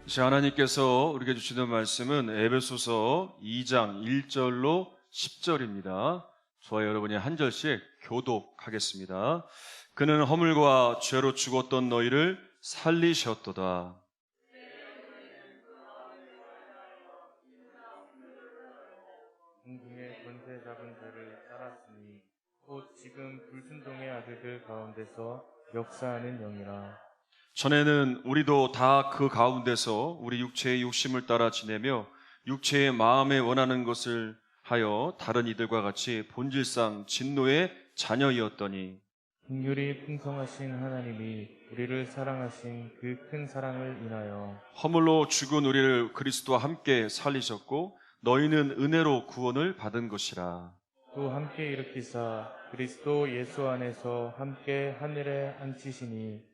하나님께서 우리에게 주시는 말씀은 에베소서 2장 1절로 10절입니다. 저와 여러분이 한 절씩 교독하겠습니다. 그는 허물과 죄로 죽었던 너희를 살리셨도다. 궁중의 권세 잡은 자를 따랐으니 곧 지금 불순종의 아들들 가운데서 역사하는 영이라. 전에는 우리도 다 그 가운데서 우리 육체의 욕심을 따라 지내며 육체의 마음에 원하는 것을 하여 다른 이들과 같이 본질상 진노의 자녀이었더니 긍휼이 풍성하신 하나님이 우리를 사랑하신 그 큰 사랑을 인하여 허물로 죽은 우리를 그리스도와 함께 살리셨고 너희는 은혜로 구원을 받은 것이라. 또 함께 일으키사 그리스도 예수 안에서 함께 하늘에 앉히시니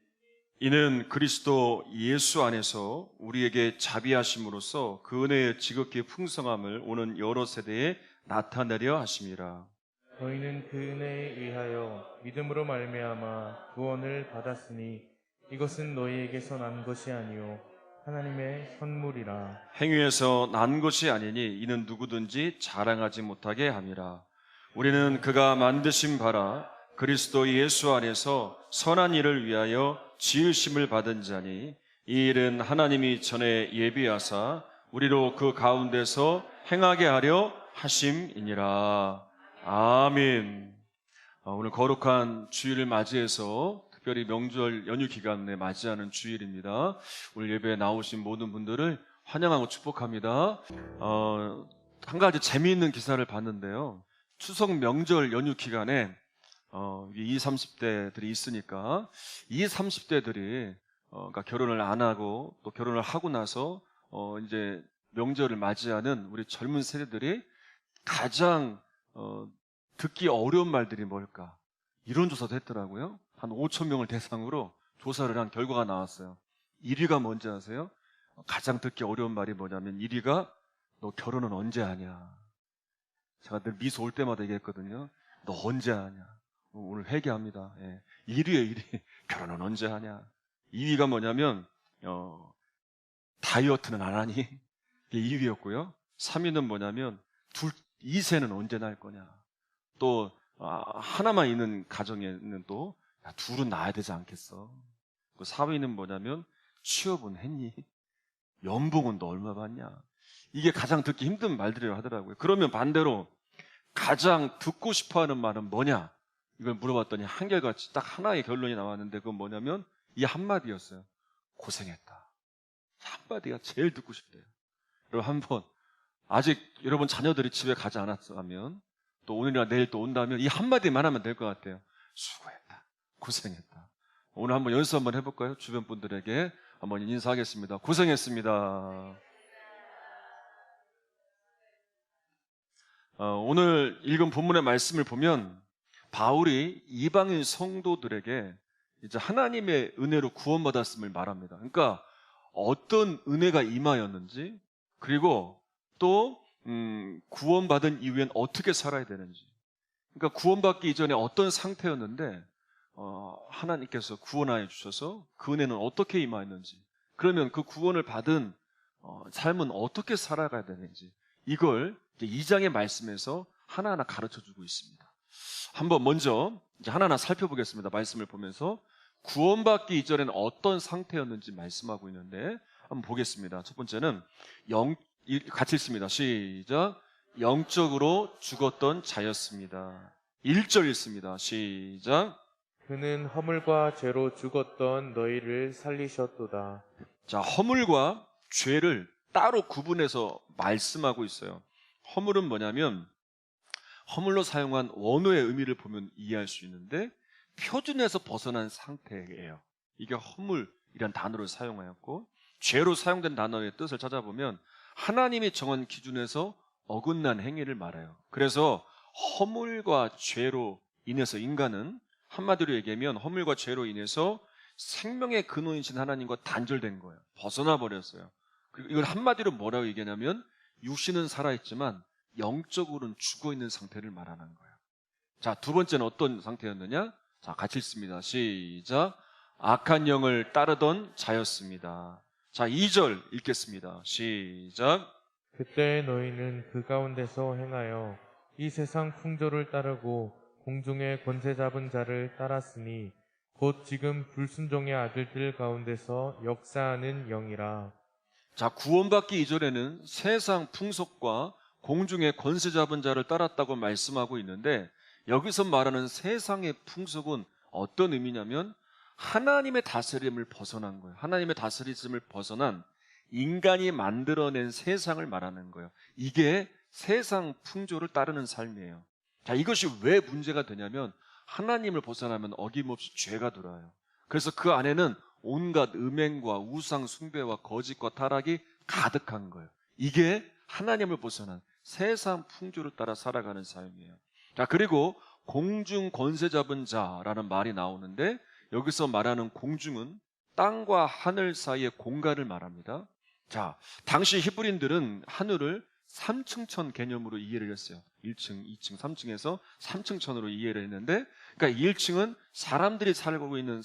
이는 그리스도 예수 안에서 우리에게 자비하심으로써 그 은혜의 지극히 풍성함을 오는 여러 세대에 나타내려 하심이라. 너희는 그 은혜에 의하여 믿음으로 말미암아 구원을 받았으니 이것은 너희에게서 난 것이 아니요 하나님의 선물이라. 행위에서 난 것이 아니니 이는 누구든지 자랑하지 못하게 함이라. 우리는 그가 만드신 바라 그리스도 예수 안에서 선한 일을 위하여 지으심을 받은 자니 이 일은 하나님이 전에 예비하사 우리로 그 가운데서 행하게 하려 하심이니라. 아멘. 오늘 거룩한 주일을 맞이해서 특별히 명절 연휴 기간에 맞이하는 주일입니다. 오늘 예배에 나오신 모든 분들을 환영하고 축복합니다. 한 가지 재미있는 기사를 봤는데요. 추석 명절 연휴 기간에 20, 30대들이 있으니까 20, 30대들이 그러니까 결혼을 안 하고 또 결혼을 하고 나서 이제 명절을 맞이하는 우리 젊은 세대들이 가장 듣기 어려운 말들이 뭘까? 이런 조사도 했더라고요. 한 5천 명을 대상으로 조사를 한 결과가 나왔어요. 1위가 뭔지 아세요? 가장 듣기 어려운 말이 뭐냐면 1위가 너 결혼은 언제 하냐? 제가 늘 미소 올 때마다 얘기했거든요. 너 언제 하냐? 오늘 회개합니다. 예. 1위에 1위. 결혼은 언제 하냐? 2위가 뭐냐면 다이어트는 안 하니? 이게 2위였고요. 3위는 뭐냐면 2세는 언제 낳을 거냐? 또 하나만 있는 가정에는 또 둘은 낳아야 되지 않겠어? 그 4위는 뭐냐면 취업은 했니? 연봉은 너 얼마 받냐? 이게 가장 듣기 힘든 말들이라고 하더라고요. 그러면 반대로 가장 듣고 싶어하는 말은 뭐냐? 이걸 물어봤더니 한결같이 딱 하나의 결론이 나왔는데 그건 뭐냐면 이 한마디였어요. 고생했다. 한마디가 제일 듣고 싶대요. 여러분 한번 아직 여러분 자녀들이 집에 가지 않았다면 또 오늘이나 내일 또 온다면 이 한마디만 하면 될 것 같아요. 수고했다. 고생했다. 오늘 한번 연습 한번 해볼까요? 주변 분들에게 한번 인사하겠습니다. 고생했습니다. 오늘 읽은 본문의 말씀을 보면 바울이 이방인 성도들에게 이제 하나님의 은혜로 구원받았음을 말합니다. 그러니까 어떤 은혜가 임하였는지 그리고 또 구원받은 이후엔 어떻게 살아야 되는지 그러니까 구원받기 이전에 어떤 상태였는데 하나님께서 구원하여 주셔서 그 은혜는 어떻게 임하였는지 그러면 그 구원을 받은 삶은 어떻게 살아가야 되는지 이걸 이제 2장의 말씀에서 하나하나 가르쳐주고 있습니다. 한번 먼저 이제 하나하나 살펴보겠습니다. 말씀을 보면서 구원받기 이전에는 어떤 상태였는지 말씀하고 있는데 한번 보겠습니다. 첫 번째는 같이 읽습니다. 시작. 영적으로 죽었던 자였습니다. 1절 읽습니다. 시작. 그는 허물과 죄로 죽었던 너희를 살리셨도다. 자, 허물과 죄를 따로 구분해서 말씀하고 있어요. 허물은 뭐냐면 허물로 사용한 원어의 의미를 보면 이해할 수 있는데 표준에서 벗어난 상태예요. 이게 허물이란 단어를 사용하였고 죄로 사용된 단어의 뜻을 찾아보면 하나님이 정한 기준에서 어긋난 행위를 말해요. 그래서 허물과 죄로 인해서 인간은 한마디로 얘기하면 허물과 죄로 인해서 생명의 근원이신 하나님과 단절된 거예요. 벗어나 버렸어요. 그리고 이걸 한마디로 뭐라고 얘기하냐면 육신은 살아있지만 영적으로는 죽어있는 상태를 말하는 거예요. 자, 두 번째는 어떤 상태였느냐? 자, 같이 읽습니다. 시작. 악한 영을 따르던 자였습니다. 자, 2절 읽겠습니다. 시작. 그때 너희는 그 가운데서 행하여 이 세상 풍조를 따르고 공중의 권세 잡은 자를 따랐으니 곧 지금 불순종의 아들들 가운데서 역사하는 영이라. 자, 구원받기 이전에는 세상 풍속과 공중의 권세 잡은 자를 따랐다고 말씀하고 있는데, 여기서 말하는 세상의 풍속은 어떤 의미냐면 하나님의 다스림을 벗어난 거예요. 하나님의 다스림을 벗어난 인간이 만들어낸 세상을 말하는 거예요. 이게 세상 풍조를 따르는 삶이에요. 자, 이것이 왜 문제가 되냐면 하나님을 벗어나면 어김없이 죄가 들어와요. 그래서 그 안에는 온갖 음행과 우상 숭배와 거짓과 타락이 가득한 거예요. 이게 하나님을 벗어난 세상 풍조를 따라 살아가는 삶이에요. 자, 그리고 공중 권세 잡은 자라는 말이 나오는데, 여기서 말하는 공중은 땅과 하늘 사이의 공간을 말합니다. 자, 당시 히브리인들은 하늘을 3층천 개념으로 이해를 했어요. 1층, 2층, 3층에서 3층천으로 이해를 했는데, 그러니까 1층은 사람들이 살고 있는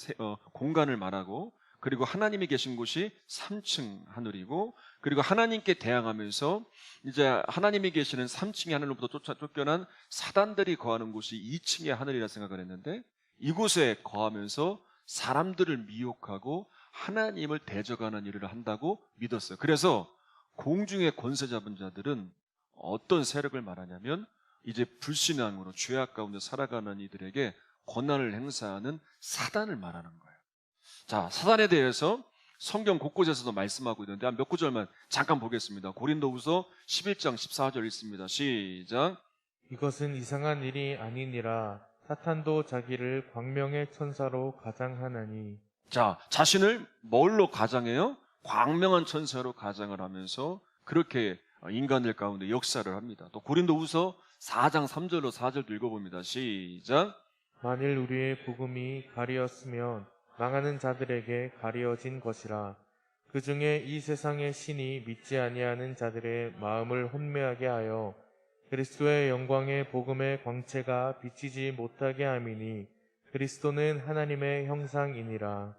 공간을 말하고, 그리고 하나님이 계신 곳이 3층 하늘이고, 그리고 하나님께 대항하면서 이제 하나님이 계시는 3층의 하늘로부터 쫓겨난 사단들이 거하는 곳이 2층의 하늘이라 생각을 했는데, 이곳에 거하면서 사람들을 미혹하고 하나님을 대적하는 일을 한다고 믿었어요. 그래서 공중의 권세 잡은 자들은 어떤 세력을 말하냐면 이제 불신앙으로 죄악 가운데 살아가는 이들에게 권한을 행사하는 사단을 말하는 거예요. 자, 사단에 대해서 성경 곳곳에서도 말씀하고 있는데 몇 구절만 잠깐 보겠습니다. 고린도후서 11장 14절 읽습니다. 시작. 이것은 이상한 일이 아니니라. 사탄도 자기를 광명의 천사로 가장하나니. 자, 자신을 뭘로 가장해요? 광명한 천사로 가장을 하면서 그렇게 인간들 가운데 역사를 합니다. 또 고린도후서 4장 3절로 4절도 읽어봅니다. 시작. 만일 우리의 복음이 가리었으면 망하는 자들에게 가리어진 것이라. 그 중에 이 세상의 신이 믿지 아니하는 자들의 마음을 혼미하게 하여 그리스도의 영광의 복음의 광채가 비치지 못하게 함이니 그리스도는 하나님의 형상이니라.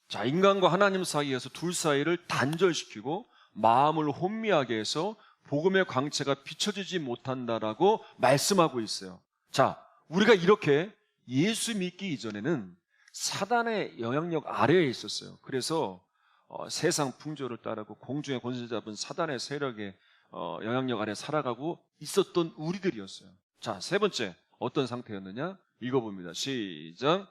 자, 인간과 하나님 사이에서 둘 사이를 단절시키고 마음을 혼미하게 해서 복음의 광채가 비춰지지 못한다라고 말씀하고 있어요. 자, 우리가 이렇게 예수 믿기 이전에는 사단의 영향력 아래에 있었어요. 그래서 세상 풍조를 따르고 공중의 권세 잡은 사단의 세력의 영향력 아래 살아가고 있었던 우리들이었어요. 자, 세 번째 어떤 상태였느냐? 읽어봅니다. 시작.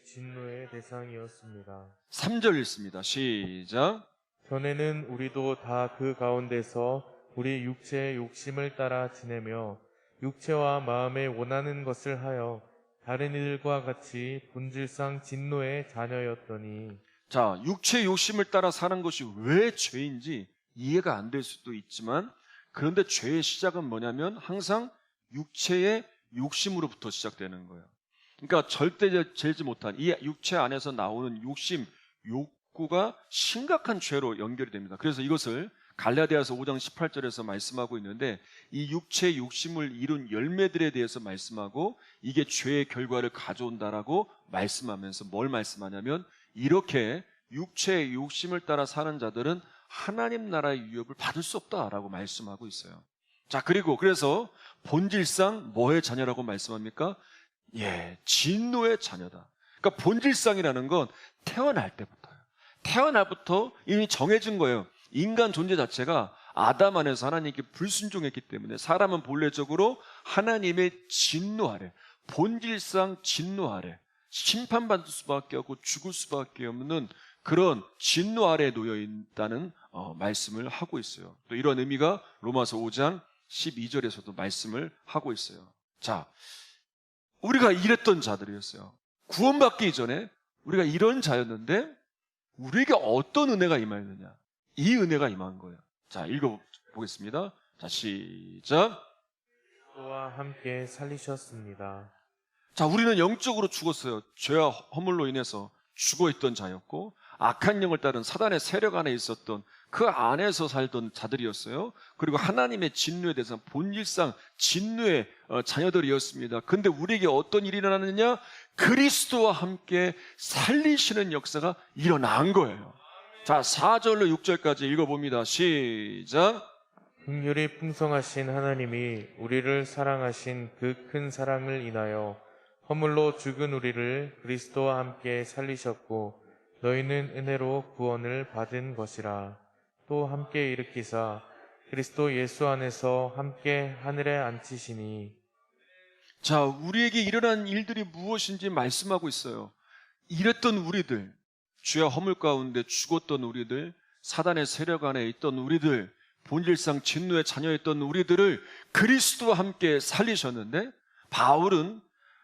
진노의 대상이었습니다. 3절 읽습니다. 시작. 전에는 우리도 다 그 가운데서 우리 육체의 욕심을 따라 지내며 육체와 마음에 원하는 것을 하여 다른 이들과 같이 본질상 진노의 자녀였더니. 자, 육체의 욕심을 따라 사는 것이 왜 죄인지 이해가 안 될 수도 있지만, 그런데 죄의 시작은 뭐냐면 항상 육체의 욕심으로부터 시작되는 거예요. 그러니까 절대 재지 못한 이 육체 안에서 나오는 욕심, 욕구가 심각한 죄로 연결이 됩니다. 그래서 이것을 갈라디아서 5장 18절에서 말씀하고 있는데, 이 육체의 욕심을 이룬 열매들에 대해서 말씀하고 이게 죄의 결과를 가져온다라고 말씀하면서 뭘 말씀하냐면, 이렇게 육체의 욕심을 따라 사는 자들은 하나님 나라의 유업을 받을 수 없다라고 말씀하고 있어요. 자, 그리고 그래서 본질상 뭐의 자녀라고 말씀합니까? 진노의 자녀다. 그러니까 본질상이라는 건 태어날 때부터요. 태어날부터 이미 정해진 거예요. 인간 존재 자체가 아담 안에서 하나님께 불순종했기 때문에 사람은 본래적으로 하나님의 진노 아래, 본질상 진노 아래 심판받을 수밖에 없고 죽을 수밖에 없는 그런 진노 아래에 놓여 있다는 말씀을 하고 있어요. 또 이런 의미가 로마서 5장 12절에서도 말씀을 하고 있어요. 자, 우리가 이랬던 자들이었어요. 구원받기 이전에 우리가 이런 자였는데 우리에게 어떤 은혜가 임하였느냐? 이 은혜가 임한 거예요. 자, 읽어보겠습니다. 자, 시작. 그리스도와 함께 살리셨습니다. 자, 우리는 영적으로 죽었어요. 죄와 허물로 인해서 죽어있던 자였고 악한 영을 따른 사단의 세력 안에 있었던 그 안에서 살던 자들이었어요. 그리고 하나님의 진노에 대해서 본질상 진노의 자녀들이었습니다. 근데 우리에게 어떤 일이 일어났느냐? 그리스도와 함께 살리시는 역사가 일어난 거예요. 자, 4절로 6절까지 읽어봅니다. 시작. 긍휼이 풍성하신 하나님이 우리를 사랑하신 그 큰 사랑을 인하여 허물로 죽은 우리를 그리스도와 함께 살리셨고 너희는 은혜로 구원을 받은 것이라. 또 함께 일으키사 그리스도 예수 안에서 함께 하늘에 앉히시니. 자, 우리에게 일어난 일들이 무엇인지 말씀하고 있어요. 이랬던 우리들, 죄와 허물 가운데 죽었던 우리들, 사단의 세력 안에 있던 우리들, 본질상 진노의 자녀였던 우리들을 그리스도와 함께 살리셨는데, 바울은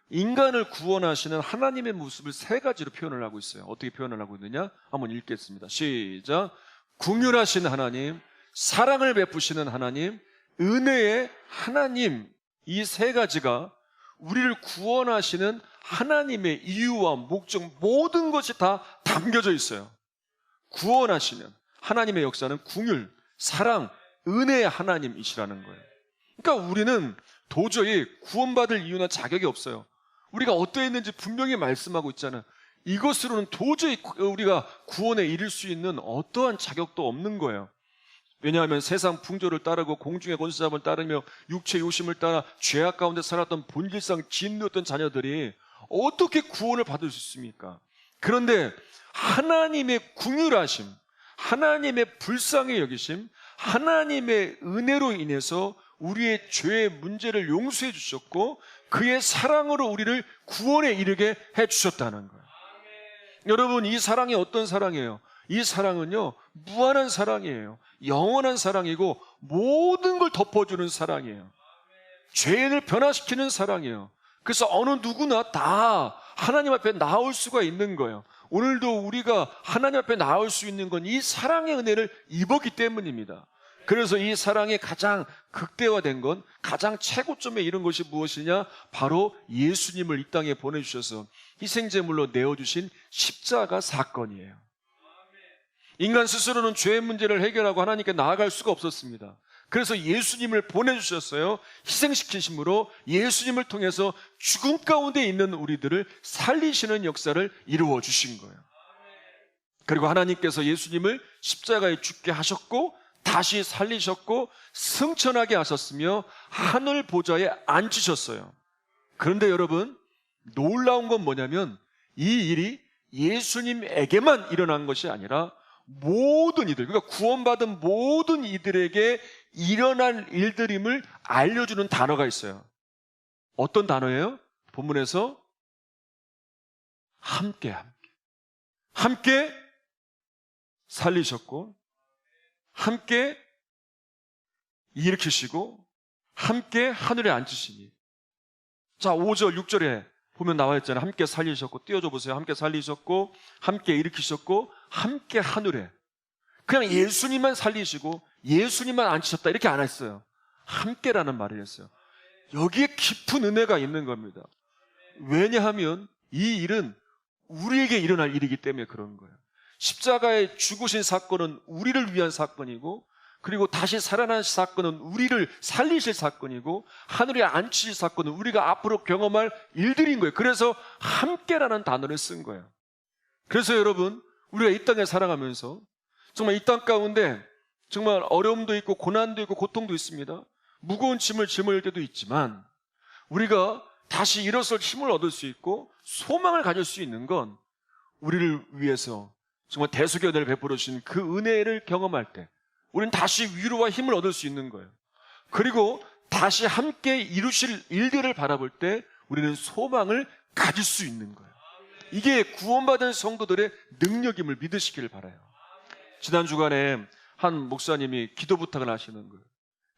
인간을 구원하시는 하나님의 모습을 세 가지로 표현을 하고 있어요. 어떻게 표현을 하고 있느냐? 한번 읽겠습니다. 시작. 긍휼하신 하나님, 사랑을 베푸시는 하나님, 은혜의 하나님, 이 세 가지가 우리를 구원하시는 하나님의 이유와 목적, 모든 것이 다 담겨져 있어요. 구원하시는 하나님의 역사는 긍휼, 사랑, 은혜의 하나님이시라는 거예요. 그러니까 우리는 도저히 구원받을 이유나 자격이 없어요. 우리가 어떠했는지 분명히 말씀하고 있잖아요. 이것으로는 도저히 우리가 구원에 이를 수 있는 어떠한 자격도 없는 거예요. 왜냐하면 세상 풍조를 따르고 공중의 권세잡을 따르며 육체 요심을 따라 죄악 가운데 살았던 본질상 진노였던 자녀들이 어떻게 구원을 받을 수 있습니까? 그런데 하나님의 긍휼하심, 하나님의 불쌍히 여기심, 하나님의 은혜로 인해서 우리의 죄의 문제를 용서해 주셨고 그의 사랑으로 우리를 구원에 이르게 해 주셨다는 거예요. 여러분, 이 사랑이 어떤 사랑이에요? 이 사랑은요, 무한한 사랑이에요. 영원한 사랑이고 모든 걸 덮어주는 사랑이에요. 죄인을 변화시키는 사랑이에요. 그래서 어느 누구나 다 하나님 앞에 나올 수가 있는 거예요. 오늘도 우리가 하나님 앞에 나올 수 있는 건 이 사랑의 은혜를 입었기 때문입니다. 그래서 이 사랑이 가장 극대화된 건, 가장 최고점에 이른 것이 무엇이냐? 바로 예수님을 이 땅에 보내주셔서 희생제물로 내어주신 십자가 사건이에요. 인간 스스로는 죄의 문제를 해결하고 하나님께 나아갈 수가 없었습니다. 그래서 예수님을 보내주셨어요. 희생시키심으로 예수님을 통해서 죽음 가운데 있는 우리들을 살리시는 역사를 이루어 주신 거예요. 그리고 하나님께서 예수님을 십자가에 죽게 하셨고 다시 살리셨고 승천하게 하셨으며 하늘 보좌에 앉히셨어요. 그런데 여러분, 놀라운 건 뭐냐면 이 일이 예수님에게만 일어난 것이 아니라 모든 이들, 그러니까 구원받은 모든 이들에게 일어날 일들임을 알려주는 단어가 있어요. 어떤 단어예요? 본문에서 함께 살리셨고 함께 일으키시고 함께 하늘에 앉으시니. 자, 5절 6절에 보면 나와 있잖아요. 함께 살리셨고, 띄워줘 보세요. 함께 살리셨고 함께 일으키셨고 함께 하늘에. 그냥 예수님만 살리시고 예수님만 앉히셨다 이렇게 안 했어요. 함께라는 말을 했어요. 여기에 깊은 은혜가 있는 겁니다. 왜냐하면 이 일은 우리에게 일어날 일이기 때문에 그런 거예요. 십자가에 죽으신 사건은 우리를 위한 사건이고, 그리고 다시 살아나신 사건은 우리를 살리실 사건이고, 하늘에 앉히실 사건은 우리가 앞으로 경험할 일들인 거예요. 그래서 함께라는 단어를 쓴 거예요. 그래서 여러분, 우리가 이 땅에 살아가면서 정말 이 땅 가운데 정말 어려움도 있고 고난도 있고 고통도 있습니다. 무거운 짐을 짊을 때도 있지만 우리가 다시 일어설 힘을 얻을 수 있고 소망을 가질 수 있는 건 우리를 위해서 정말 대속의 은혜를 베풀어 주신 그 은혜를 경험할 때 우리는 다시 위로와 힘을 얻을 수 있는 거예요. 그리고 다시 함께 이루실 일들을 바라볼 때 우리는 소망을 가질 수 있는 거예요. 이게 구원받은 성도들의 능력임을 믿으시기를 바라요. 지난 주간에 한 목사님이 기도 부탁을 하시는 거예요.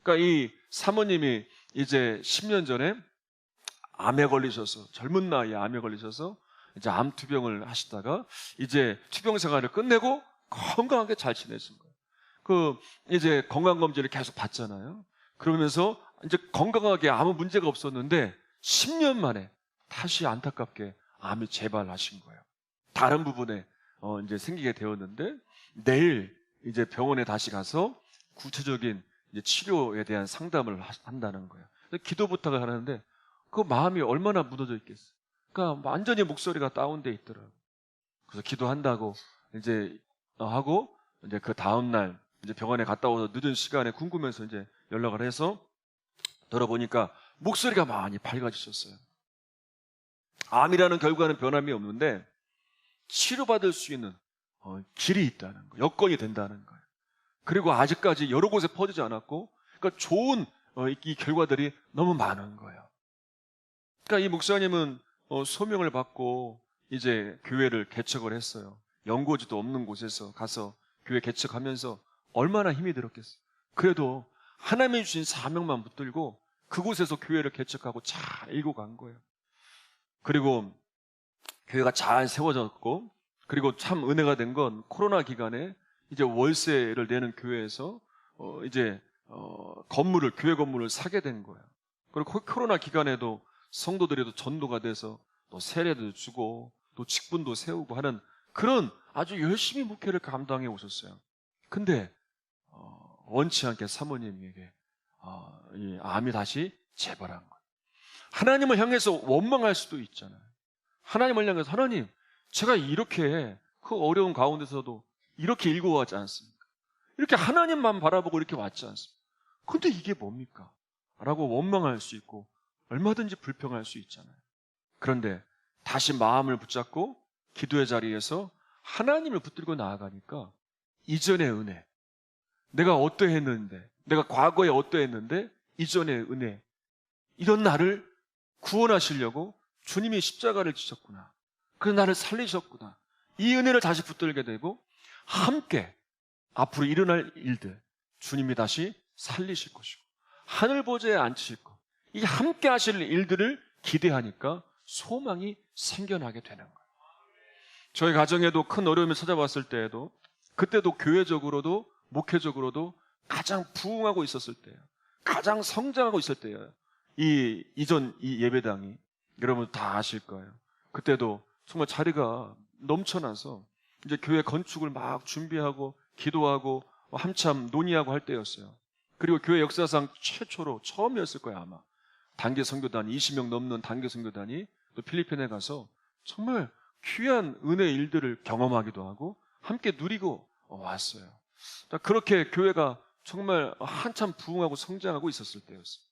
그러니까 이 사모님이 이제 10년 전에 암에 걸리셔서, 젊은 나이에 암에 걸리셔서 이제 암 투병을 하시다가 이제 투병 생활을 끝내고 건강하게 잘 지내신 거예요. 그 이제 건강검진을 계속 받잖아요. 그러면서 이제 건강하게 아무 문제가 없었는데 10년 만에 다시 안타깝게 암이 재발하신 거예요. 다른 부분에 이제 생기게 되었는데 내일 이제 병원에 다시 가서 구체적인 이제 치료에 대한 상담을 한다는 거예요. 기도 부탁을 하는데 그 마음이 얼마나 무너져 있겠어요. 그러니까 완전히 목소리가 다운돼 있더라고요. 그래서 기도한다고 이제 하고 이제 그 다음날 이제 병원에 갔다 와서 늦은 시간에 궁금해서 이제 연락을 해서 들어보니까 목소리가 많이 밝아지셨어요. 암이라는 결과는 변함이 없는데 치료받을 수 있는 길이 있다는 거, 여건이 된다는 거예요. 그리고 아직까지 여러 곳에 퍼지지 않았고, 그러니까 좋은 이 결과들이 너무 많은 거예요. 그러니까 이 목사님은 소명을 받고 이제 교회를 개척을 했어요. 연고지도 없는 곳에서 가서 교회 개척하면서 얼마나 힘이 들었겠어요. 그래도 하나님이 주신 사명만 붙들고 그곳에서 교회를 개척하고 잘 일고 간 거예요. 그리고 교회가 잘 세워졌고, 그리고 참 은혜가 된 건 코로나 기간에 이제 월세를 내는 교회에서 이제 교회 건물을 사게 된 거예요. 그리고 코로나 기간에도 성도들에도 전도가 돼서 또 세례도 주고 또 직분도 세우고 하는 그런 아주 열심히 목회를 감당해 오셨어요. 근데 원치 않게 사모님에게 이 암이 다시 재발한 거예요. 하나님을 향해서 원망할 수도 있잖아요. 하나님을 향해서 하나님, 제가 이렇게 그 어려운 가운데서도 이렇게 일궈왔지 않습니까? 이렇게 하나님만 바라보고 이렇게 왔지 않습니까? 근데 이게 뭡니까? 라고 원망할 수 있고 얼마든지 불평할 수 있잖아요. 그런데 다시 마음을 붙잡고 기도의 자리에서 하나님을 붙들고 나아가니까 이전의 은혜, 내가 어떠했는데, 내가 과거에 어떠했는데 이전의 은혜, 이런 나를 구원하시려고 주님이 십자가를 지셨구나. 그래서 나를 살리셨구나. 이 은혜를 다시 붙들게 되고 함께 앞으로 일어날 일들 주님이 다시 살리실 것이고 하늘 보좌에 앉히실 것, 이 함께 하실 일들을 기대하니까 소망이 생겨나게 되는 거예요. 저희 가정에도 큰 어려움이 찾아왔을 때에도 그때도 교회적으로도 목회적으로도 가장 부흥하고 있었을 때예요. 가장 성장하고 있을 때예요. 이전 예배당이 여러분 다 아실 거예요. 그때도 정말 자리가 넘쳐나서 이제 교회 건축을 막 준비하고 기도하고 한참 논의하고 할 때였어요. 그리고 교회 역사상 최초로 처음이었을 거예요, 아마. 단기 선교단 20명 넘는 단기 선교단이 또 필리핀에 가서 정말 귀한 은혜의 일들을 경험하기도 하고 함께 누리고 왔어요. 그렇게 교회가 정말 한참 부흥하고 성장하고 있었을 때였어요.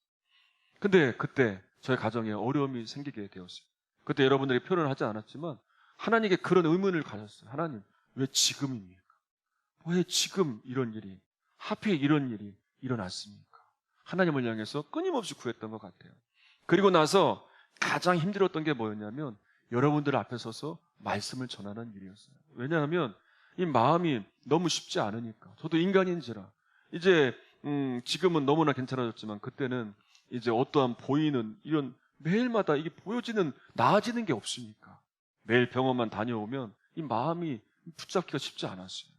근데 그때 저희 가정에 어려움이 생기게 되었어요. 그때 여러분들이 표현을 하지 않았지만 하나님께 그런 의문을 가졌어요. 하나님, 왜 지금입니까? 왜 지금 이런 일이, 하필 이런 일이 일어났습니까? 하나님을 향해서 끊임없이 구했던 것 같아요. 그리고 나서 가장 힘들었던 게 뭐였냐면 여러분들 앞에 서서 말씀을 전하는 일이었어요. 왜냐하면 이 마음이 너무 쉽지 않으니까. 저도 인간인지라 이제 지금은 너무나 괜찮아졌지만 그때는 이제 어떠한 보이는 이런 매일마다 이게 보여지는 나아지는 게 없으니까 매일 병원만 다녀오면 이 마음이 붙잡기가 쉽지 않았어요.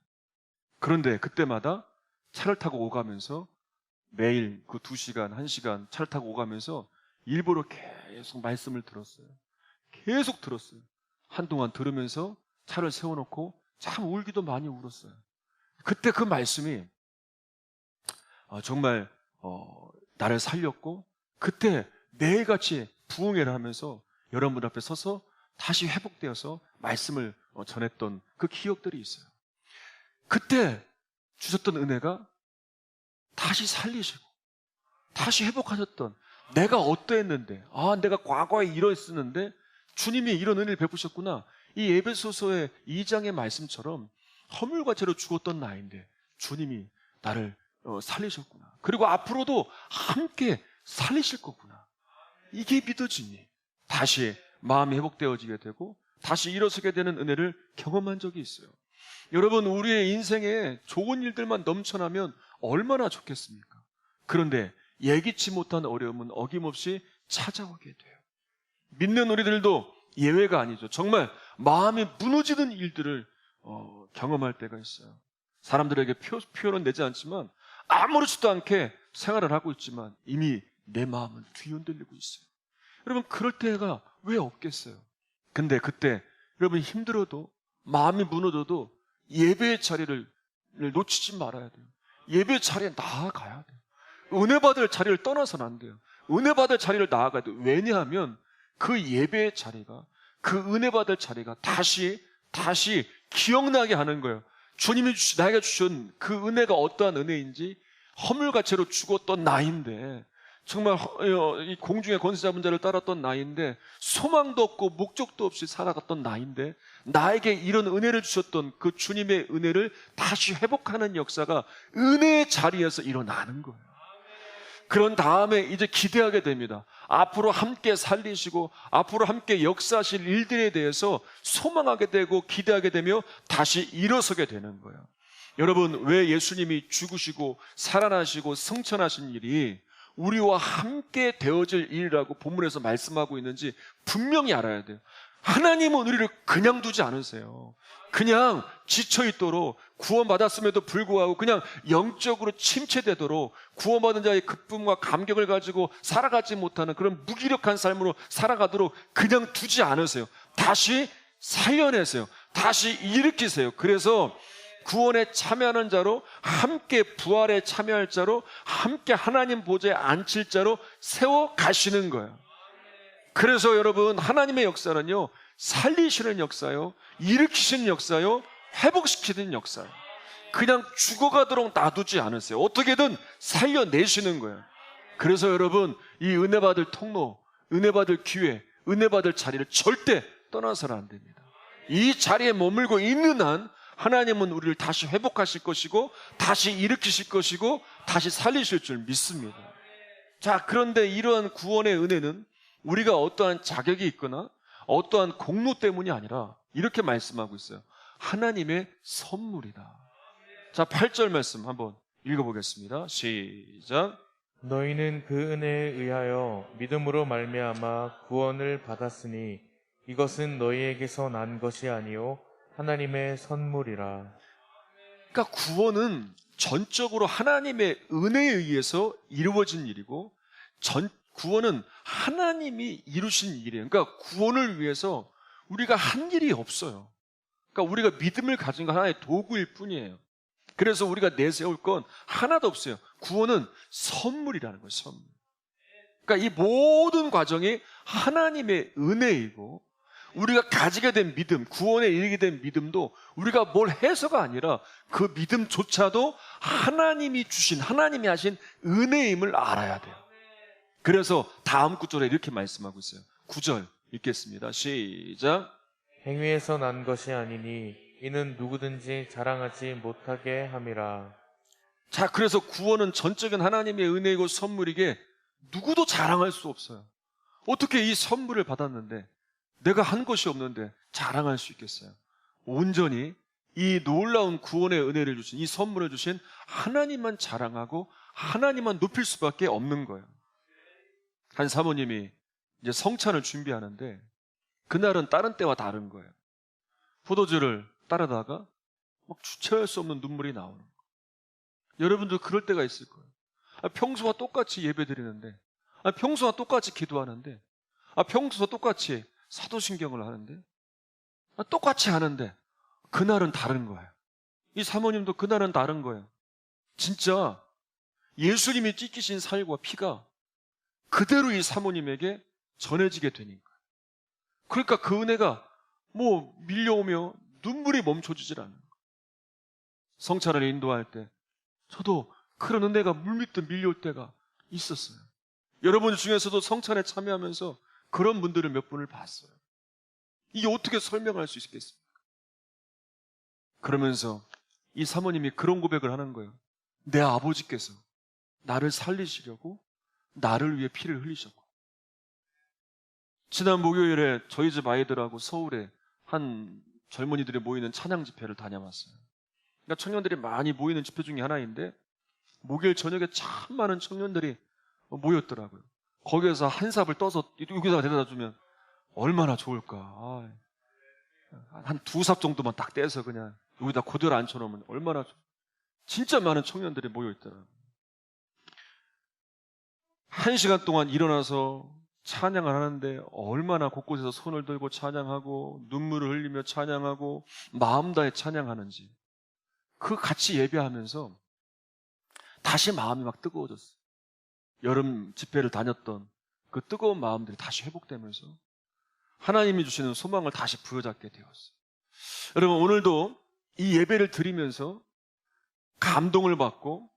그런데 그때마다 차를 타고 오가면서 매일 그 2시간, 1시간 차를 타고 오가면서 일부러 계속 말씀을 들었어요. 계속 들었어요. 한동안 들으면서 차를 세워놓고 참 울기도 많이 울었어요. 그때 그 말씀이 정말 나를 살렸고 그때 매일같이 부흥회를 하면서 여러분 앞에 서서 다시 회복되어서 말씀을 전했던 그 기억들이 있어요. 그때 주셨던 은혜가 다시 살리시고 다시 회복하셨던 내가 어떠했는데 내가 과거에 이러했었는데 주님이 이런 은혜를 베푸셨구나. 이 에베소서의 2장의 말씀처럼 허물과 죄로 죽었던 나인데 주님이 나를 살리셨구나. 그리고 앞으로도 함께 살리실 거구나. 이게 믿어지니 다시 마음이 회복되어지게 되고 다시 일어서게 되는 은혜를 경험한 적이 있어요. 여러분, 우리의 인생에 좋은 일들만 넘쳐나면 얼마나 좋겠습니까? 그런데 예기치 못한 어려움은 어김없이 찾아오게 돼요. 믿는 우리들도 예외가 아니죠. 정말 마음이 무너지는 일들을 경험할 때가 있어요. 사람들에게 표현은 내지 않지만 아무렇지도 않게 생활을 하고 있지만 이미 내 마음은 뒤흔들리고 있어요. 여러분, 그럴 때가 왜 없겠어요? 근데 그때 여러분 힘들어도 마음이 무너져도 예배의 자리를 놓치지 말아야 돼요. 예배의 자리에 나아가야 돼요. 은혜 받을 자리를 떠나서는 안 돼요. 은혜 받을 자리를 나아가야 돼요. 왜냐하면 그 예배의 자리가, 그 은혜 받을 자리가 다시 기억나게 하는 거예요. 주님이 나에게 주신 그 은혜가 어떠한 은혜인지 허물과체로 죽었던 나인데, 정말 이 공중의 권세 잡은 자를 따랐던 나인데, 소망도 없고 목적도 없이 살아갔던 나인데, 나에게 이런 은혜를 주셨던 그 주님의 은혜를 다시 회복하는 역사가 은혜의 자리에서 일어나는 거예요. 그런 다음에 이제 기대하게 됩니다. 앞으로 함께 살리시고 앞으로 함께 역사하실 일들에 대해서 소망하게 되고 기대하게 되며 다시 일어서게 되는 거예요. 여러분, 왜 예수님이 죽으시고 살아나시고 승천하신 일이 우리와 함께 되어질 일이라고 본문에서 말씀하고 있는지 분명히 알아야 돼요. 하나님은 우리를 그냥 두지 않으세요. 그냥 지쳐있도록, 구원받았음에도 불구하고 그냥 영적으로 침체되도록, 구원받은 자의 기쁨과 감격을 가지고 살아가지 못하는 그런 무기력한 삶으로 살아가도록 그냥 두지 않으세요. 다시 살려내세요. 다시 일으키세요. 그래서 구원에 참여하는 자로, 함께 부활에 참여할 자로, 함께 하나님 보좌에 앉힐 자로 세워 가시는 거예요. 그래서 여러분, 하나님의 역사는요, 살리시는 역사요, 일으키시는 역사요, 회복시키는 역사요. 그냥 죽어가도록 놔두지 않으세요. 어떻게든 살려내시는 거예요. 그래서 여러분, 이 은혜 받을 통로, 은혜 받을 기회, 은혜 받을 자리를 절대 떠나서는 안 됩니다. 이 자리에 머물고 있는 한 하나님은 우리를 다시 회복하실 것이고, 다시 일으키실 것이고, 다시 살리실 줄 믿습니다. 자, 그런데 이러한 구원의 은혜는 우리가 어떠한 자격이 있거나 어떠한 공로 때문이 아니라 이렇게 말씀하고 있어요. 하나님의 선물이다. 자, 8절 말씀 한번 읽어보겠습니다. 시작. 너희는 그 은혜에 의하여 믿음으로 말미암아 구원을 받았으니 이것은 너희에게서 난 것이 아니요 하나님의 선물이라. 그러니까 구원은 전적으로 하나님의 은혜에 의해서 이루어진 일이고, 구원은 하나님이 이루신 일이에요. 그러니까 구원을 위해서 우리가 한 일이 없어요. 그러니까 우리가 믿음을 가진 건 하나의 도구일 뿐이에요. 그래서 우리가 내세울 건 하나도 없어요. 구원은 선물이라는 거예요. 선물. 그러니까 이 모든 과정이 하나님의 은혜이고, 우리가 가지게 된 믿음, 구원에 이르게 된 믿음도 우리가 뭘 해서가 아니라 그 믿음조차도 하나님이 주신, 하나님이 하신 은혜임을 알아야 돼요. 그래서 다음 구절에 이렇게 말씀하고 있어요. 9절 읽겠습니다. 시작. 행위에서 난 것이 아니니 이는 누구든지 자랑하지 못하게 함이라. 자, 그래서 구원은 전적인 하나님의 은혜이고 선물이게 누구도 자랑할 수 없어요. 어떻게 이 선물을 받았는데, 내가 한 것이 없는데 자랑할 수 있겠어요? 온전히 이 놀라운 구원의 은혜를 주신, 이 선물을 주신 하나님만 자랑하고 하나님만 높일 수밖에 없는 거예요. 한 사모님이 이제 성찬을 준비하는데, 그날은 다른 때와 다른 거예요. 포도주를 따르다가 막 주체할 수 없는 눈물이 나오는 거예요. 여러분도 그럴 때가 있을 거예요. 평소와 똑같이 예배 드리는데, 평소와 똑같이 기도하는데, 평소와 똑같이 사도신경을 하는데, 똑같이 하는데 그날은 다른 거예요. 이 사모님도 그날은 다른 거예요. 진짜 예수님이 찢기신 살과 피가 그대로 이 사모님에게 전해지게 되니까. 그러니까 그 은혜가 밀려오며 눈물이 멈춰지질 않는 거예요. 성찬을 인도할 때 저도 그런 은혜가 물밀듯 밀려올 때가 있었어요. 여러분 중에서도 성찬에 참여하면서 그런 분들을 몇 분을 봤어요. 이게 어떻게 설명할 수 있겠습니까? 그러면서 이 사모님이 그런 고백을 하는 거예요. 내 아버지께서 나를 살리시려고 나를 위해 피를 흘리셨고. 지난 목요일에 저희 집 아이들하고 서울에 한 젊은이들이 모이는 찬양 집회를 다녀왔어요. 그러니까 청년들이 많이 모이는 집회 중에 하나인데, 목요일 저녁에 참 많은 청년들이 모였더라고요. 거기에서 한 삽을 떠서 여기다가 데려다 주면 얼마나 좋을까. 한 2삽 정도만 딱 떼서 그냥 여기다 그대로 앉혀놓으면 얼마나 진짜 많은 청년들이 모여있더라고요. 1시간 동안 일어나서 찬양을 하는데 얼마나 곳곳에서 손을 들고 찬양하고 눈물을 흘리며 찬양하고 마음 다해 찬양하는지, 그 같이 예배하면서 다시 마음이 막 뜨거워졌어요. 여름 집회를 다녔던 그 뜨거운 마음들이 다시 회복되면서 하나님이 주시는 소망을 다시 부여잡게 되었어요. 여러분, 오늘도 이 예배를 드리면서 감동을 받고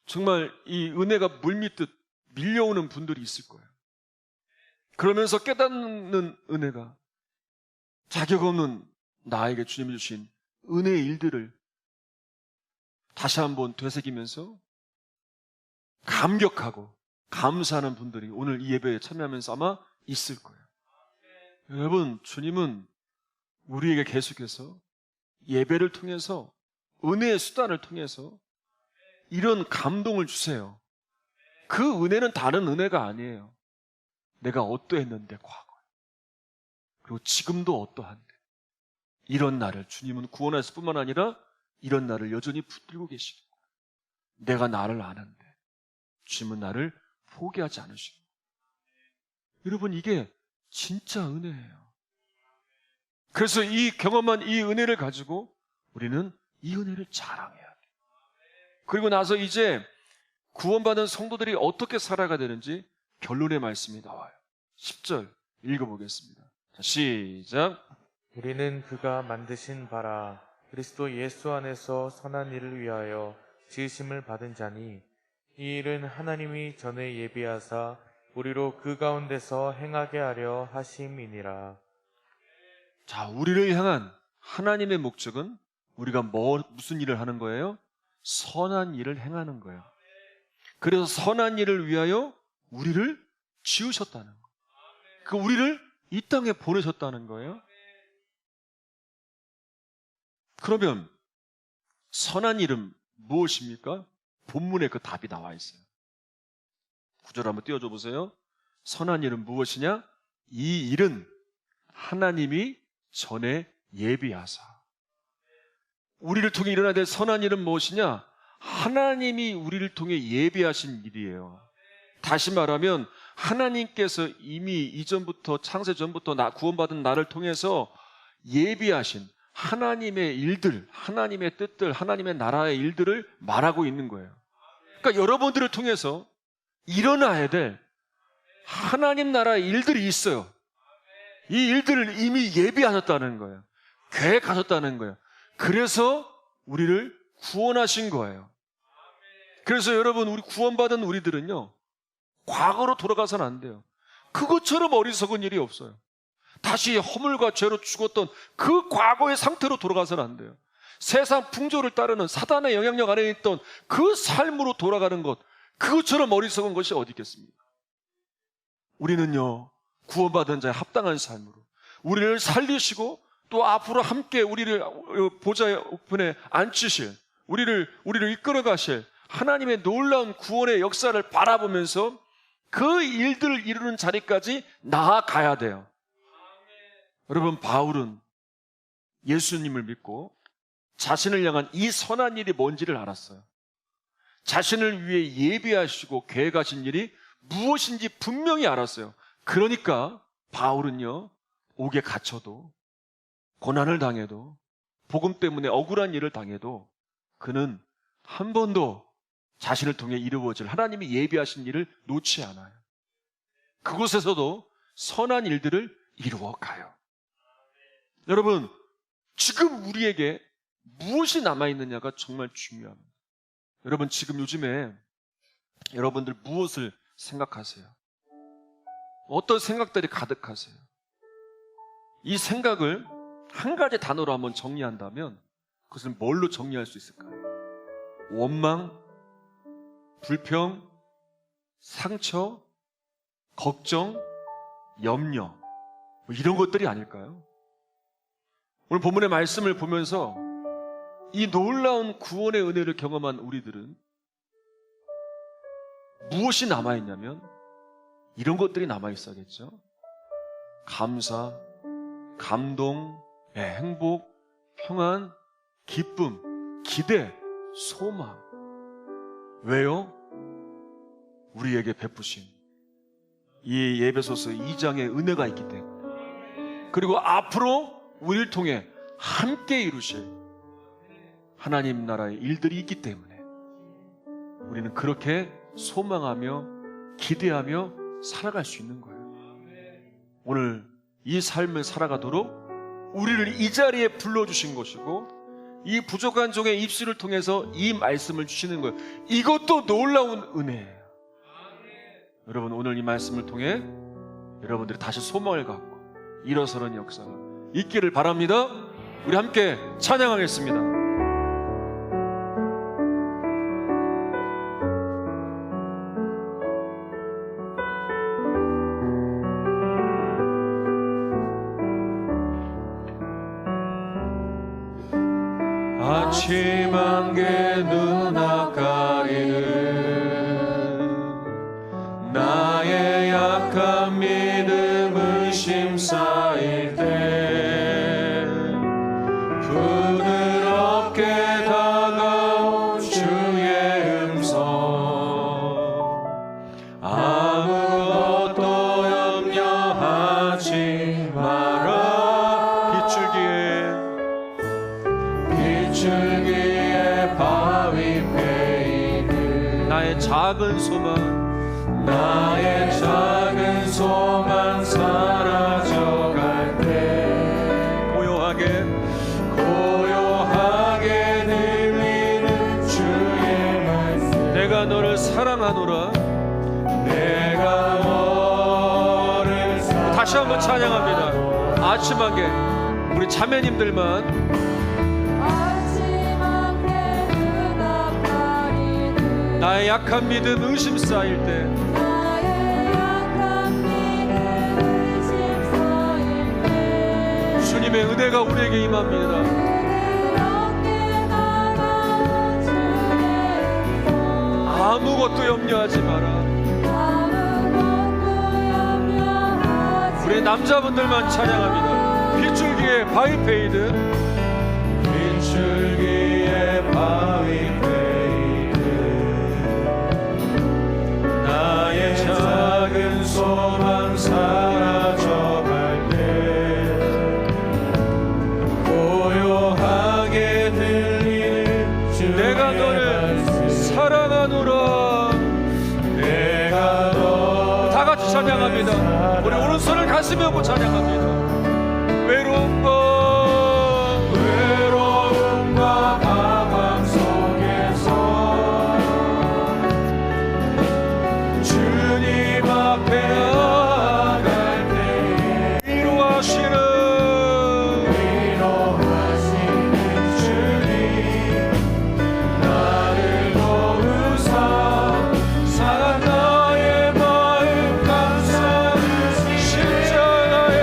정말 이 은혜가 물밀듯 밀려오는 분들이 있을 거예요. 그러면서 깨닫는 은혜가 자격 없는 나에게 주님이 주신 은혜의 일들을 다시 한번 되새기면서 감격하고 감사하는 분들이 오늘 이 예배에 참여하면서 아마 있을 거예요. 여러분, 주님은 우리에게 계속해서 예배를 통해서 은혜의 수단을 통해서 이런 감동을 주세요. 그 은혜는 다른 은혜가 아니에요. 내가 어떠했는데 과거에, 그리고 지금도 어떠한데, 이런 나를 주님은 구원하실 뿐만 아니라 이런 나를 여전히 붙들고 계시고, 내가 나를 아는데 주님은 나를 포기하지 않으시고. 여러분, 이게 진짜 은혜예요. 그래서 이 경험한 이 은혜를 가지고 우리는 이 은혜를 자랑해야 돼요. 그리고 나서 이제 구원받은 성도들이 어떻게 살아가야 되는지 결론의 말씀이 나와요. 10절 읽어보겠습니다. 자, 시작. 우리는 그가 만드신 바라 그리스도 예수 안에서 선한 일을 위하여 지으심을 받은 자니 이 일은 하나님이 전에 예비하사 우리로 그 가운데서 행하게 하려 하심이니라. 자, 우리를 향한 하나님의 목적은 우리가 무슨 일을 하는 거예요? 선한 일을 행하는 거예요. 그래서 선한 일을 위하여 우리를 지으셨다는 거예요. 그 우리를 이 땅에 보내셨다는 거예요. 그러면 선한 일은 무엇입니까? 본문에 그 답이 나와 있어요. 구절 한번 띄워줘 보세요. 선한 일은 무엇이냐? 이 일은 하나님이 전에 예비하사. 우리를 통해 일어나야 될 선한 일은 무엇이냐? 하나님이 우리를 통해 예비하신 일이에요. 다시 말하면 하나님께서 이미 이전부터, 창세 전부터 구원받은 나를 통해서 예비하신 하나님의 일들, 하나님의 뜻들, 하나님의 나라의 일들을 말하고 있는 거예요. 그러니까 여러분들을 통해서 일어나야 될 하나님 나라의 일들이 있어요. 이 일들을 이미 예비하셨다는 거예요. 계획하셨다는 거예요. 그래서 우리를 구원하신 거예요. 그래서 여러분, 우리 구원받은 우리들은요, 과거로 돌아가서는 안 돼요. 그것처럼 어리석은 일이 없어요. 다시 허물과 죄로 죽었던 그 과거의 상태로 돌아가서는 안 돼요. 세상 풍조를 따르는 사단의 영향력 안에 있던 그 삶으로 돌아가는 것, 그것처럼 어리석은 것이 어디 있겠습니까? 우리는요, 구원받은 자의 합당한 삶으로 우리를 살리시고 또 앞으로 함께 우리를 보좌의 우편에 앉히실, 우리를 이끌어 가실 하나님의 놀라운 구원의 역사를 바라보면서 그 일들을 이루는 자리까지 나아가야 돼요. 여러분, 바울은 예수님을 믿고 자신을 향한 이 선한 일이 뭔지를 알았어요. 자신을 위해 예비하시고 계획하신 일이 무엇인지 분명히 알았어요. 그러니까 바울은요, 옥에 갇혀도, 고난을 당해도, 복음 때문에 억울한 일을 당해도 그는 한 번도 자신을 통해 이루어질 하나님이 예비하신 일을 놓지 않아요. 그곳에서도 선한 일들을 이루어 가요. 여러분, 지금 우리에게 무엇이 남아있느냐가 정말 중요합니다. 여러분, 지금 요즘에 여러분들 무엇을 생각하세요? 어떤 생각들이 가득하세요? 이 생각을 한 가지 단어로 한번 정리한다면 그것을 뭘로 정리할 수 있을까요? 원망, 불평, 상처, 걱정, 염려, 이런 것들이 아닐까요? 오늘 본문의 말씀을 보면서 이 놀라운 구원의 은혜를 경험한 우리들은 무엇이 남아있냐면 이런 것들이 남아있어야겠죠. 감사, 감동, 행복, 평안, 기쁨, 기대, 소망. 왜요? 우리에게 베푸신 이 에베소서 2장의 은혜가 있기 때문에, 그리고 앞으로 우리를 통해 함께 이루실 하나님 나라의 일들이 있기 때문에 우리는 그렇게 소망하며 기대하며 살아갈 수 있는 거예요. 오늘 이 삶을 살아가도록 우리를 이 자리에 불러주신 것이고 이 부족한 종의 입술을 통해서 이 말씀을 주시는 거예요. 이것도 놀라운 은혜예요. 여러분, 오늘 이 말씀을 통해 여러분들이 다시 소망을 갖고 일어서는 역사가 있기를 바랍니다. 우리 함께 찬양하겠습니다. 아침 안개 눈앞 가리는 나의 약한 믿음 의심 쌓일 때 부드럽게 다가온 주의 음성 아무것도 염려하지 마라. 빗줄기에 바위 패이는 나의 작은 소망 사라져갈 때 고요하게 들리는 주의 말씀 내가 너를 사랑하노라. 다시 한번 찬양합니다. 아침 안개 우리 자매님들만 나의 약한 믿음 의심 쌓일 때 주님의 은혜가 우리에게 임합니다. 아무것도 염려하지 마라. 우리 남자분들만 찬양합니다. 빗줄기에 바위 패이듯 나의 작은 소망 사라져갈 때 고요하게 들리는 주의 내가 너를 사랑하노라. 내가 너 다 같이 찬양합니다. 우리 오른손을 가슴에 얹고 찬양합니다. 외로움과 방황 속에서 주님 앞에 나아갈 때 위로하시는 주님 나를 도우사 상한 나의 마음 감싸는 십자가에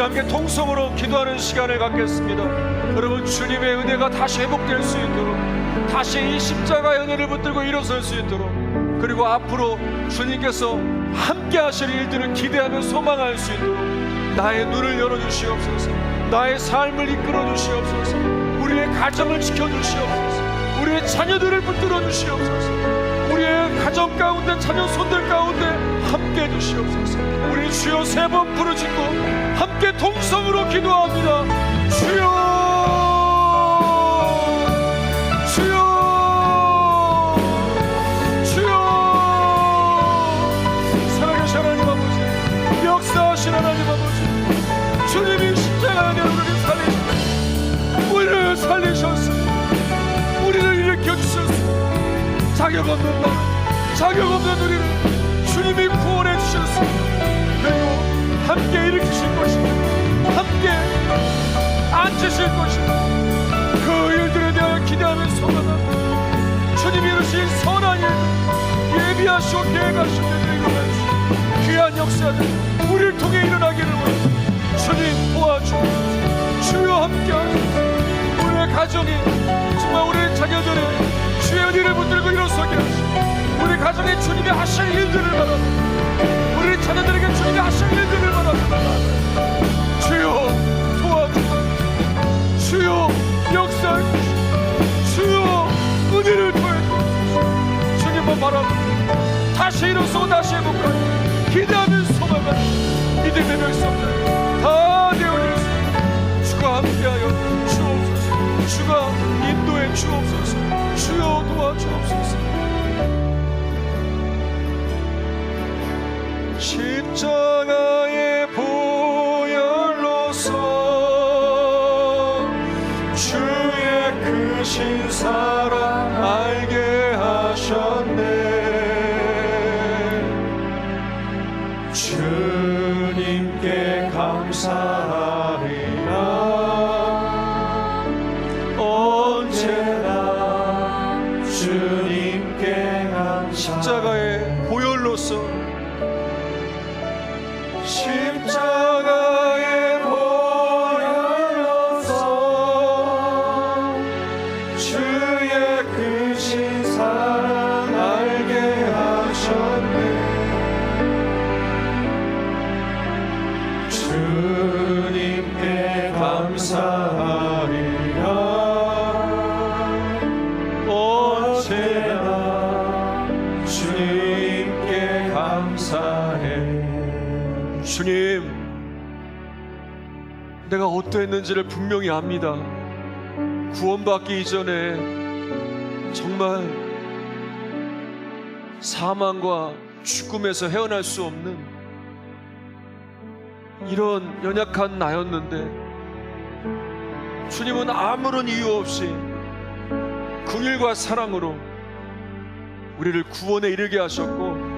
함께 통성으로 기도하는 시간을 갖겠습니다. 여러분, 주님의 은혜가 다시 회복될 수 있도록, 다시 이 십자가의 은혜를 붙들고 일어설 수 있도록, 그리고 앞으로 주님께서 함께 하실 일들을 기대하며 소망할 수 있도록 나의 눈을 열어주시옵소서. 나의 삶을 이끌어 주시옵소서. 우리의 가정을 지켜주시옵소서. 우리의 자녀들을 붙들어 주시옵소서. 우리의 가정 가운데, 자녀 손들 가운데 함께 해주시옵소서. 우리 주여 3번 부르짖고 함께 동성으로 기도합니다. 주여, 주여, 주여. 살아계신 하나님 아버지, 역사하신 하나님 아버지, 주님이 십자가에 대한 우리를 살리셨습니다. 우리를 살리셨습니다. 우리를 일으켜주셨습니다. 자격 없는 나, 자격 없는 우리를 주님이 구원해 주셨습니다. 그리고 함께 일으키실 것입니다. 함께 앉으실 것입니다. 그 일들에 대하여 기대하며 소망합니다. 주님이 이루신 선한 일, 예비하시고 계획하신 일을 일어나주시고 귀한 역사들 우리를 통해 일어나기를 원합니다. 주님 도와주옵소서. 주여 함께하소서. 우리의 가정이, 정말 우리의 자녀들의 주의 은혜를 붙들고 일어서게 하시고, 우리 가정에 주님이 하실 일들을 바랍니다. 우리 자녀들에게 주님이 하실 일들을 바랍니다. 주여 도와주옵소서. 주여 역사해 주시옵소서. 주여 은혜를 더해 주옵소서. 주님만 바랍니다. 다시 일어서고 다시 회복하기 기대하는 소망을 믿음의 백성들 다 되어주시옵소서. 주가 함께하여 주옵소서. 주가 인도해 주옵소서. 주여 도와주옵소서. 십자가의 보혈로서 주의 크신 사랑 알게 하셨네. 주님께 감사하리라. 언제나 주님께 감사. 십자가의 보혈로서, 십자가의 보혈로서 주의 크신 사랑 알게 하셨네. 주님께 감사하리라. 언제나 주님께 감사해. 주님, 내가 어떠했는지를 분명히 압니다. 구원받기 이전에 정말 사망과 죽음에서 헤어날 수 없는 이런 연약한 나였는데, 주님은 아무런 이유 없이 긍휼과 사랑으로 우리를 구원에 이르게 하셨고,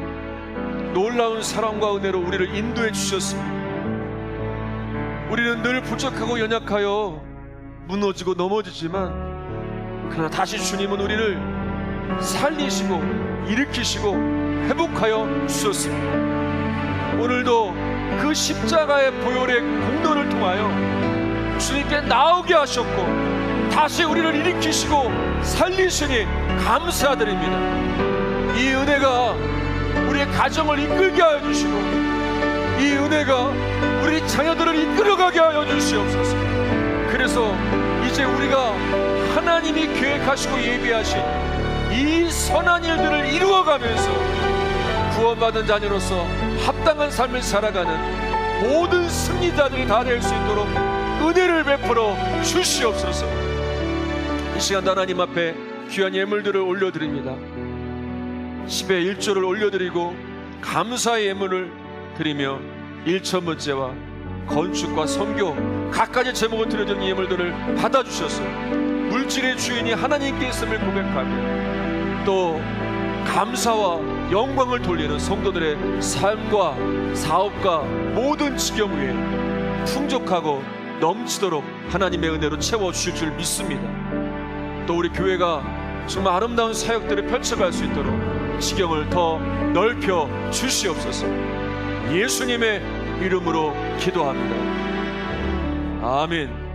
놀라운 사랑과 은혜로 우리를 인도해 주셨습니다. 우리는 늘 부족하고 연약하여 무너지고 넘어지지만, 그러나 다시 주님은 우리를 살리시고 일으키시고 회복하여 주셨습니다. 오늘도 그 십자가의 보혈의 공로를 통하여 주님께 나오게 하셨고 다시 우리를 일으키시고 살리시니 감사드립니다. 이 은혜가 우리의 가정을 이끌게 하여 주시고, 이 은혜가 우리 자녀들을 이끌어가게 하여 주시옵소서. 그래서 이제 우리가 하나님이 계획하시고 예비하신 이 선한 일들을 이루어가면서 구원받은 자녀로서 합당한 삶을 살아가는 모든 승리자들이 다 될 수 있도록 은혜를 베풀어 주시옵소서. 이 시간 하나님 앞에 귀한 예물들을 올려드립니다. 10의 1조를 올려드리고 감사의 예물을 드리며 일천문제와 건축과 선교 각가지 제목을 드려진 예물들을 받아주셔서 물질의 주인이 하나님께 있음을 고백하며 또 감사와 영광을 돌리는 성도들의 삶과 사업과 모든 지경 위에 풍족하고 넘치도록 하나님의 은혜로 채워주실 줄 믿습니다. 또 우리 교회가 정말 아름다운 사역들을 펼쳐갈 수 있도록 지경을 더 넓혀 주시옵소서. 예수님의 이름으로 기도합니다. 아멘.